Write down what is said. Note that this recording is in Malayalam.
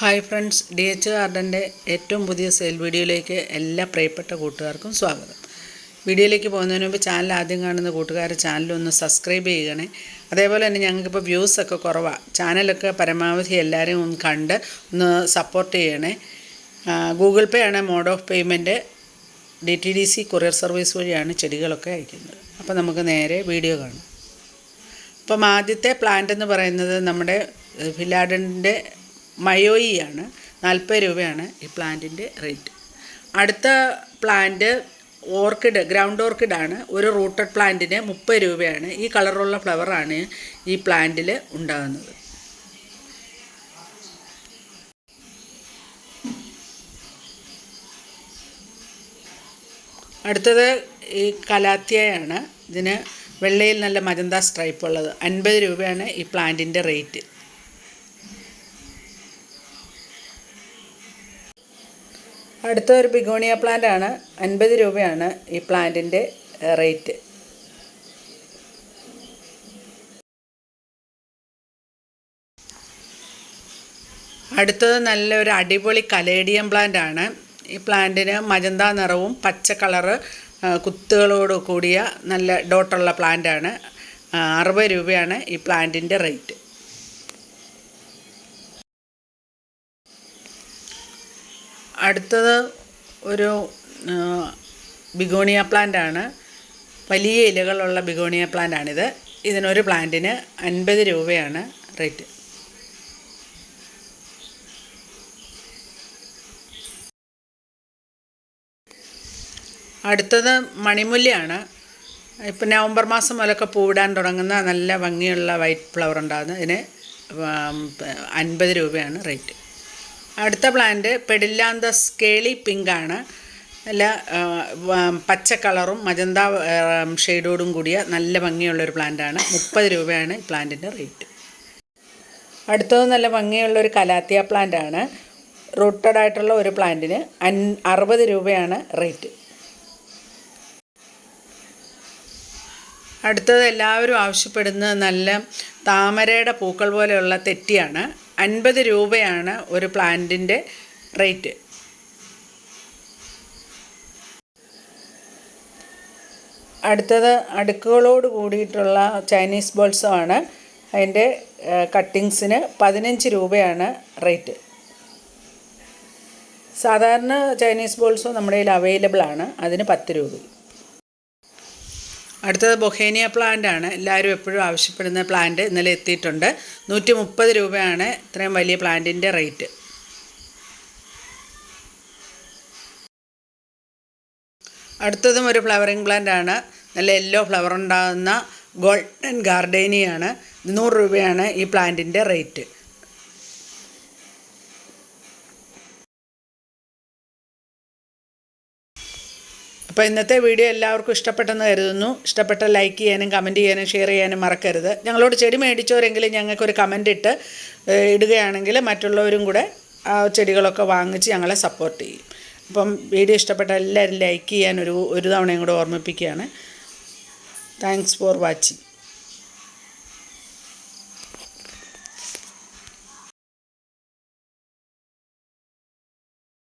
ഹായ് ഫ്രണ്ട്സ്, DH ഗാർഡൻ്റെ ഏറ്റവും പുതിയ സെയിൽ വീഡിയോയിലേക്ക് എല്ലാ പ്രിയപ്പെട്ട കൂട്ടുകാർക്കും സ്വാഗതം. വീഡിയോയിലേക്ക് പോകുന്നതിന് മുമ്പ് ചാനൽ ആദ്യം കാണുന്ന കൂട്ടുകാർ ചാനലൊന്ന് സബ്സ്ക്രൈബ് ചെയ്യണേ. അതേപോലെ തന്നെ ഞങ്ങൾക്കിപ്പോൾ വ്യൂസൊക്കെ കുറവാണ്. ചാനലൊക്കെ പരമാവധി എല്ലാവരെയും ഒന്ന് കണ്ട് ഒന്ന് സപ്പോർട്ട് ചെയ്യണേ. ഗൂഗിൾ പേ ആണ് mode of payment. DTDC courier service വഴിയാണ് ചെടികളൊക്കെ അയക്കുന്നത്. അപ്പോൾ നമുക്ക് നേരെ വീഡിയോ കാണാം. അപ്പം ആദ്യത്തെ പ്ലാന്റ് എന്ന് പറയുന്നത് നമ്മുടെ ഫിലാഡൻ്റെ മയോയി ആണ്. 40 രൂപയാണ് ഈ പ്ലാന്റിൻ്റെ റേറ്റ്. അടുത്ത പ്ലാന്റ് ഓർക്കിഡ്, ഗ്രൗണ്ട് ഓർക്കിഡാണ്. ഒരു റൂട്ടഡ് പ്ലാന്റിന് 30 രൂപയാണ്. ഈ കളറുള്ള ഫ്ലവറാണ് ഈ പ്ലാന്റിൽ ഉണ്ടാകുന്നത്. അടുത്തത് ഈ കലാത്തിയയാണ്. ഇതിന് വെള്ളയിൽ നല്ല മജന്ത സ്ട്രൈപ്പ് ഉള്ളത്. 50 രൂപയാണ് ഈ പ്ലാന്റിൻ്റെ റേറ്റ്. അടുത്ത ഒരു ബിഗോണിയ പ്ലാന്റ് ആണ്. 50 രൂപയാണ് ഈ പ്ലാന്റിൻ്റെ റേറ്റ്. അടുത്തത് നല്ലൊരു അടിപൊളി കലേഡിയം പ്ലാന്റ് ആണ്. ഈ പ്ലാന്റിന് മജന്ത നിറവും പച്ച കളറ് കുത്തുകളോട് കൂടിയ നല്ല ഡോട്ടുള്ള പ്ലാന്റ് ആണ്. 60 രൂപയാണ് ഈ പ്ലാന്റിൻ്റെ റേറ്റ്. അടുത്തത് ഒരു ബിഗോണിയ പ്ലാന്റ് ആണ്. വലിയ ഇലകളുള്ള ബിഗോണിയ പ്ലാന്റ് ആണിത്. ഇതിനൊരു പ്ലാന്റിന് 50 രൂപയാണ് റേറ്റ്. അടുത്തത് മണിമുല്ലയാണ്. ഇപ്പം നവംബർ മാസം മുതലൊക്കെ പൂവിടാൻ തുടങ്ങുന്ന നല്ല ഭംഗിയുള്ള വൈറ്റ് ഫ്ലവർ ഉണ്ടാകുന്നത്. ഇതിന് 50 രൂപയാണ് റേറ്റ്. അടുത്ത പ്ലാന്റ് പെഡില്ലാന്തസ് കേളി പിങ്കാണ്. നല്ല പച്ച കളറും മജന്ത ഷെയ്ഡോടും കൂടിയ നല്ല ഭംഗിയുള്ളൊരു പ്ലാന്റാണ്. 30 രൂപയാണ് ഈ പ്ലാന്റിൻ്റെ റേറ്റ്. അടുത്തത് നല്ല ഭംഗിയുള്ളൊരു കലാത്തിയ പ്ലാന്റാണ്. റൂട്ടഡ് ആയിട്ടുള്ള ഒരു പ്ലാന്റിന് 60 രൂപയാണ് റേറ്റ്. അടുത്തത് എല്ലാവരും ആവശ്യപ്പെടുന്ന നല്ല താമരയുടെ പൂക്കൾ പോലെയുള്ള തെറ്റിയാണ്. 50 രൂപയാണ് ഒരു പ്ലാന്റിൻ്റെ റേറ്റ്. അടുത്തത് അടുക്കുകളോട് കൂടിയിട്ടുള്ള ചൈനീസ് ബോൾസമാണ്. അതിൻ്റെ കട്ടിങ്സിന് 15 രൂപയാണ് റേറ്റ്. സാധാരണ ചൈനീസ് ബോൾസും നമ്മുടെ കയ്യിൽ അവൈലബിൾ ആണ്. അതിന് 10 രൂപ. അടുത്തത് ബൊഹേനിയ പ്ലാന്റ് ആണ്. എല്ലാവരും എപ്പോഴും ആവശ്യപ്പെടുന്ന പ്ലാന്റ് ഇന്നലെ എത്തിയിട്ടുണ്ട്. 130 രൂപയാണ് ഇത്രയും വലിയ പ്ലാന്റിൻ്റെ റേറ്റ്. അടുത്തതും ഒരു ഫ്ലവറിങ് പ്ലാന്റ് ആണ്. നല്ല യെല്ലോ ഫ്ലവർ ഉണ്ടാകുന്ന ഗോൾഡൻ ഗാർഡേനിയാണ്. 100 രൂപയാണ് ഈ പ്ലാന്റിൻ്റെ റേറ്റ്. അപ്പോൾ ഇന്നത്തെ വീഡിയോ എല്ലാവർക്കും ഇഷ്ടപ്പെട്ടെന്ന് കരുതുന്നു. ഇഷ്ടപ്പെട്ട ലൈക്ക് ചെയ്യാനും കമൻറ്റ് ചെയ്യാനും ഷെയർ ചെയ്യാനും മറക്കരുത്. ഞങ്ങളോട് ചെടി മേടിച്ചവരെങ്കിലും ഞങ്ങൾക്കൊരു കമൻ്റ് ഇടുകയാണെങ്കിൽ മറ്റുള്ളവരും കൂടെ ആ ചെടികളൊക്കെ വാങ്ങിച്ച് ഞങ്ങളെ സപ്പോർട്ട് ചെയ്യും. അപ്പം വീഡിയോ ഇഷ്ടപ്പെട്ട എല്ലാവരും ലൈക്ക് ചെയ്യാൻ ഒരു തവണയും കൂടെ ഓർമ്മിപ്പിക്കുകയാണ്. Thanks for watching.